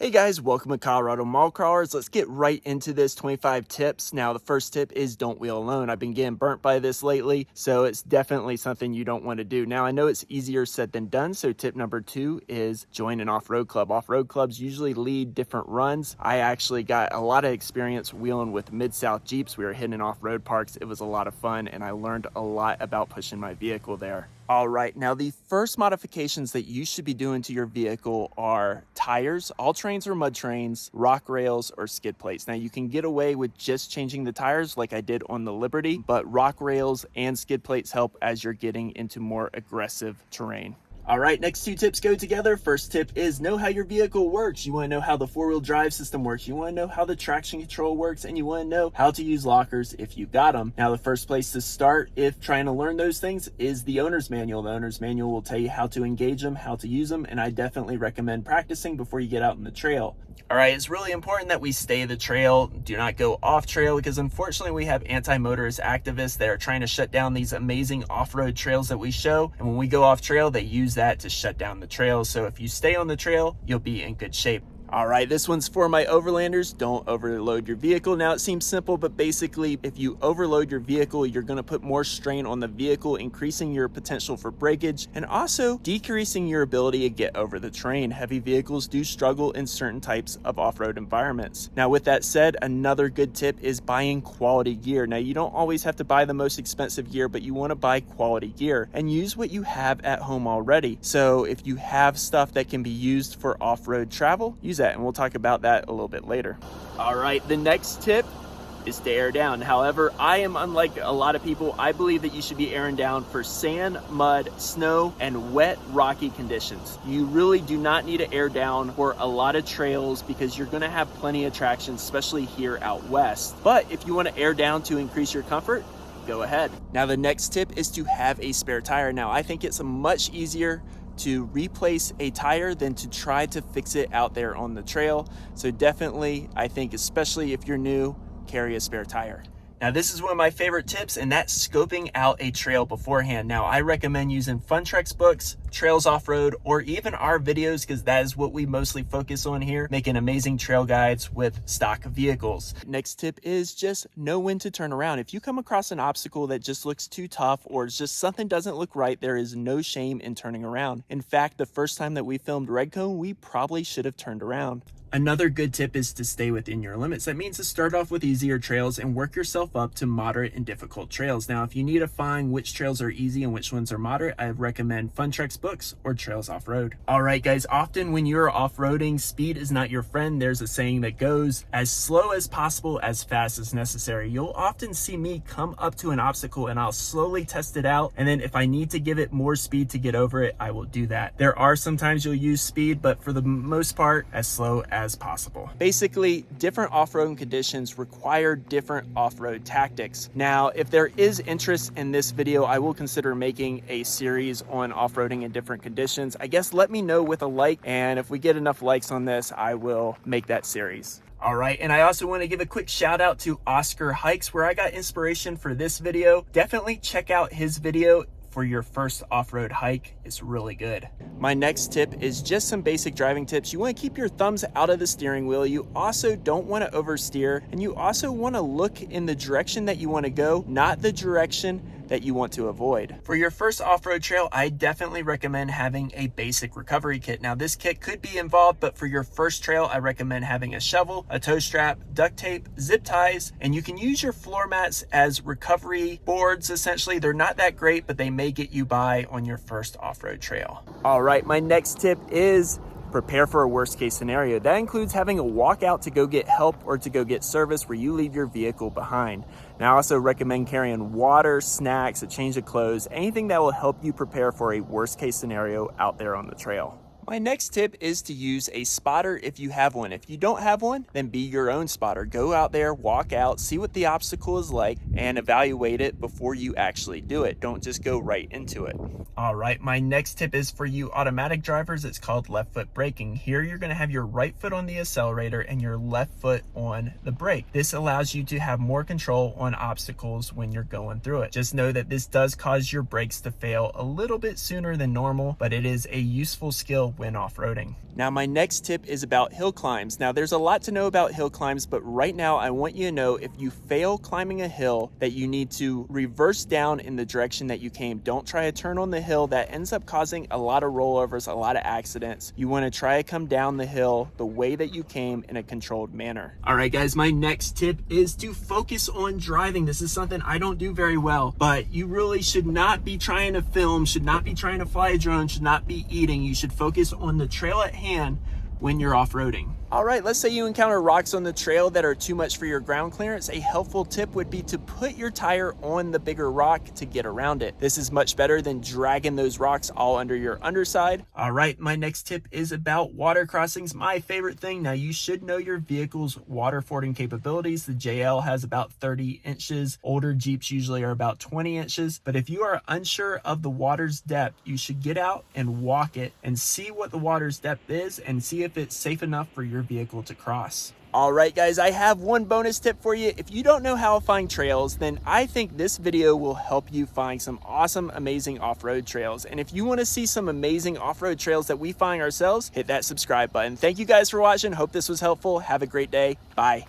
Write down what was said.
Hey guys, welcome to Colorado Mallcrawlers. Let's get right into this 25 tips. Now, the first tip is don't wheel alone. I've been getting burnt by this lately, so it's definitely something you don't want to do. Now, I know it's easier said than done, so tip number 2 is join an off-road club. Off-road clubs usually lead different runs. I actually got a lot of experience wheeling with Mid-South Jeeps. We were hitting off-road parks. It was a lot of fun, and I learned a lot about pushing my vehicle there. All right, now the first modifications that you should be doing to your vehicle are tires, all terrains or mud terrains, rock rails, or skid plates. Now you can get away with just changing the tires like I did on the Liberty, but rock rails and skid plates help as you're getting into more aggressive terrain. All right, next 2 tips go together. First tip is know how your vehicle works. You want to know how the 4-wheel drive system works. You want to know how the traction control works, and you want to know how to use lockers if you got them. Now, the first place to start if trying to learn those things is the owner's manual. The owner's manual will tell you how to engage them, how to use them, and I definitely recommend practicing before you get out on the trail. All right, it's really important that we stay the trail. Do not go off trail because unfortunately we have anti-motorist activists that are trying to shut down these amazing off-road trails that we show. And when we go off trail, they use that to shut down the trails. So if you stay on the trail, you'll be in good shape. All right, this one's for my overlanders. Don't overload your vehicle. Now, it seems simple, but basically, if you overload your vehicle, you're gonna put more strain on the vehicle, increasing your potential for breakage, and also decreasing your ability to get over the terrain. Heavy vehicles do struggle in certain types of off-road environments. Now, with that said, another good tip is buying quality gear. Now, you don't always have to buy the most expensive gear, but you wanna buy quality gear and use what you have at home already. So if you have stuff that can be used for off-road travel, use that, and we'll talk about that a little bit later. All right, the next tip is to air down. However, I am unlike a lot of people. I believe that you should be airing down for sand, mud, snow, and wet, rocky conditions. You really do not need to air down for a lot of trails because you're gonna have plenty of traction, especially here out west. But if you wanna air down to increase your comfort, go ahead. Now, the next tip is to have a spare tire. Now, I think it's much easier to replace a tire than to try to fix it out there on the trail. So definitely, I think, especially if you're new, carry a spare tire. Now, this is one of my favorite tips, and that's scoping out a trail beforehand. Now, I recommend using Fun Treks books, Trails Off-Road, or even our videos, because that is what we mostly focus on here, making amazing trail guides with stock vehicles. Next tip is just know when to turn around. If you come across an obstacle that just looks too tough or it's just something doesn't look right, there is no shame in turning around. In fact, the first time that we filmed Red Cone, we probably should have turned around. Another good tip is to stay within your limits. That means to start off with easier trails and work yourself up to moderate and difficult trails. Now, if you need to find which trails are easy and which ones are moderate, I recommend Fun Treks books or Trails Off-Road. All right, guys, often when you're off-roading, speed is not your friend. There's a saying that goes, as slow as possible, as fast as necessary. You'll often see me come up to an obstacle and I'll slowly test it out. And then if I need to give it more speed to get over it, I will do that. There are some times you'll use speed, but for the most part, as slow as possible. Basically, different off-road conditions require different off-road tactics. Now, if there is interest in this video, I will consider making a series on off-roading in different conditions. I guess let me know with a like, and if we get enough likes on this, I will make that series. All right, and I also want to give a quick shout out to Oscar Hikes, where I got inspiration for this video. Definitely check out his video for your first off-road hike. Is really good. My next tip is just some basic driving tips. You want to keep your thumbs out of the steering wheel. You also don't want to oversteer, and you also want to look in the direction that you want to go, not the direction that you want to avoid. For your first off-road trail, I definitely recommend having a basic recovery kit. Now, this kit could be involved, but for your first trail, I recommend having a shovel, a tow strap, duct tape, zip ties, and you can use your floor mats as recovery boards. Essentially, they're not that great, but they may get you by on your first off-road trail. All right, my next tip is prepare for a worst case scenario. That includes having a walkout to go get help or to go get service where you leave your vehicle behind. Now, I also recommend carrying water, snacks, a change of clothes, anything that will help you prepare for a worst case scenario out there on the trail. My next tip is to use a spotter if you have one. If you don't have one, then be your own spotter. Go out there, walk out, see what the obstacle is like, and evaluate it before you actually do it. Don't just go right into it. All right, my next tip is for you automatic drivers. It's called left foot braking. Here you're gonna have your right foot on the accelerator and your left foot on the brake. This allows you to have more control on obstacles when you're going through it. Just know that this does cause your brakes to fail a little bit sooner than normal, but it is a useful skill when off-roading. Now my next tip is about hill climbs. Now there's a lot to know about hill climbs, but right now I want you to know if you fail climbing a hill that you need to reverse down in the direction that you came. Don't try to turn on the hill. That ends up causing a lot of rollovers, a lot of accidents. You want to try to come down the hill the way that you came in a controlled manner. All right guys, my next tip is to focus on driving. This is something I don't do very well, but you really should not be trying to film, should not be trying to fly a drone, should not be eating. You should focus on the trail at hand when you're off-roading. All right, let's say you encounter rocks on the trail that are too much for your ground clearance. A helpful tip would be to put your tire on the bigger rock to get around it. This is much better than dragging those rocks all under your underside. All right, my next tip is about water crossings, my favorite thing. Now you should know your vehicle's water fording capabilities. The JL has about 30 inches. Older Jeeps usually are about 20 inches. But if you are unsure of the water's depth, you should get out and walk it and see what the water's depth is and see if it's safe enough for your vehicle to cross. All right guys, I have one bonus tip for you. If you don't know how to find trails, then I think this video will help you find some awesome, amazing off-road trails. And if you want to see some amazing off-road trails that we find ourselves, hit that subscribe button. Thank you guys for watching. Hope this was helpful. Have a great day. Bye.